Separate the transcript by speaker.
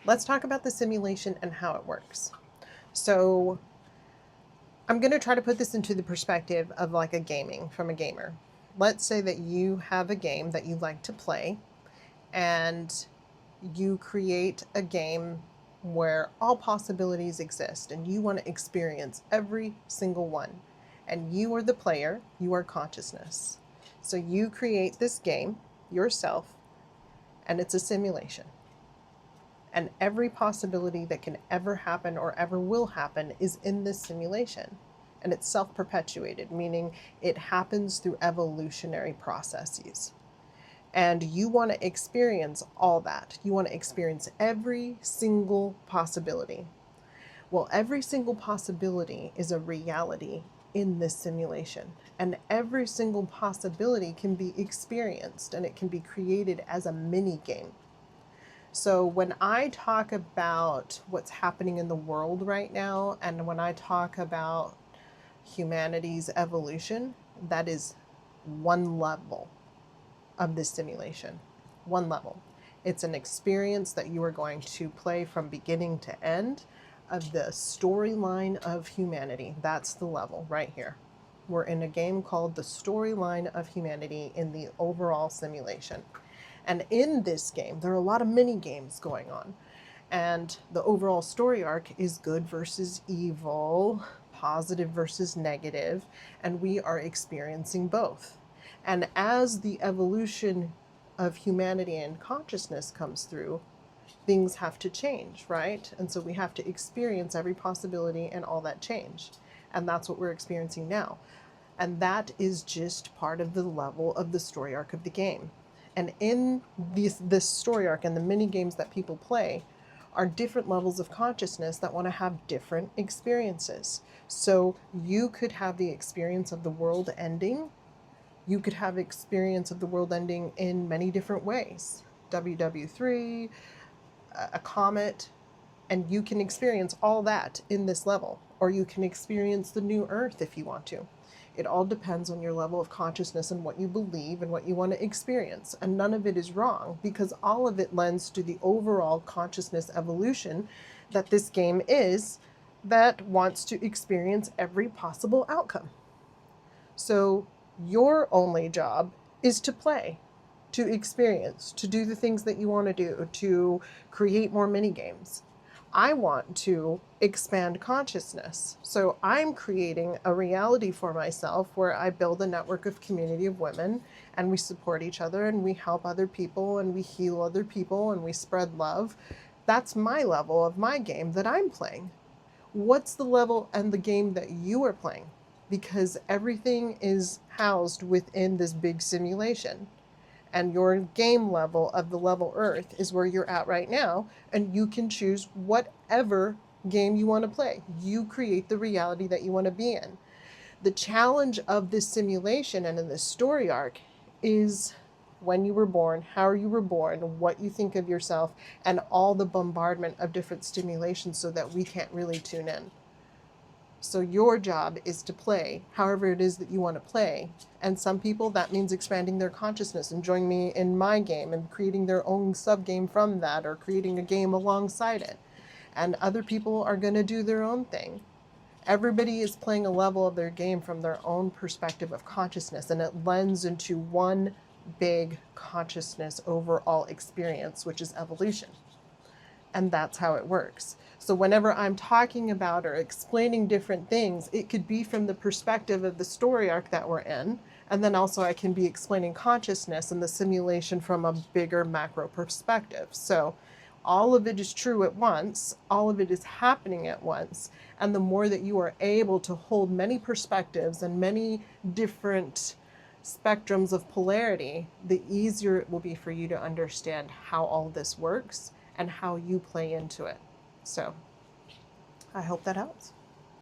Speaker 1: let's talk about the simulation and how it works. So I'm going to try to put this into the perspective of like a gaming from a gamer. Let's say that you have a game that you like to play and you create a game where all possibilities exist and you want to experience every single one. And you are the player, you are consciousness. So you create this game yourself and it's a simulation. And every possibility that can ever happen or ever will happen is in this simulation. And it's self-perpetuated, meaning it happens through evolutionary processes. And you want to experience all that. You want to experience every single possibility. Well, every single possibility is a reality in this simulation. And every single possibility can be experienced and it can be created as a mini game. So when I talk about what's happening in the world right now, and when I talk about humanity's evolution, that is one level of this simulation. One level. It's an experience that you are going to play from beginning to end of the storyline of humanity. That's the level right here. We're in a game called the storyline of humanity in the overall simulation. And in this game, there are a lot of mini games going on. And the overall story arc is good versus evil, positive versus negative, and we are experiencing both. And as the evolution of humanity and consciousness comes through, things have to change, right? And so we have to experience every possibility and all that change. And that's what we're experiencing now. And that is just part of the level of the story arc of the game. And in this story arc and the mini games that people play are different levels of consciousness that want to have different experiences. So you could have the experience of the world ending. You could have experience of the world ending in many different ways. WW3, a comet, and you can experience all that in this level. Or you can experience the new Earth if you want to. It all depends on your level of consciousness and what you believe and what you want to experience. And none of it is wrong because all of it lends to the overall consciousness evolution that this game is, that wants to experience every possible outcome. So your only job is to play, to experience, to do the things that you want to do, to create more mini games. I want to expand consciousness. So I'm creating a reality for myself where I build a network of community of women and we support each other and we help other people and we heal other people and we spread love. That's my level of my game that I'm playing. What's the level and the game that you are playing? Because everything is housed within this big simulation. And your game level of the level Earth is where you're at right now, and you can choose whatever game you want to play. You create the reality that you want to be in. The challenge of this simulation and in this story arc is when you were born, how you were born, what you think of yourself, and all the bombardment of different stimulations so that we can't really tune in. So your job is to play however it is that you want to play. And some people, that means expanding their consciousness and joining me in my game and creating their own sub-game from that or creating a game alongside it. And other people are going to do their own thing. Everybody is playing a level of their game from their own perspective of consciousness, and it lends into one big consciousness overall experience, which is evolution. And that's how it works. So whenever I'm talking about or explaining different things, it could be from the perspective of the story arc that we're in. And then also I can be explaining consciousness and the simulation from a bigger macro perspective. So all of it is true at once. All of it is happening at once. And the more that you are able to hold many perspectives and many different spectrums of polarity, the easier it will be for you to understand how all this works and how you play into it. So I hope that helps.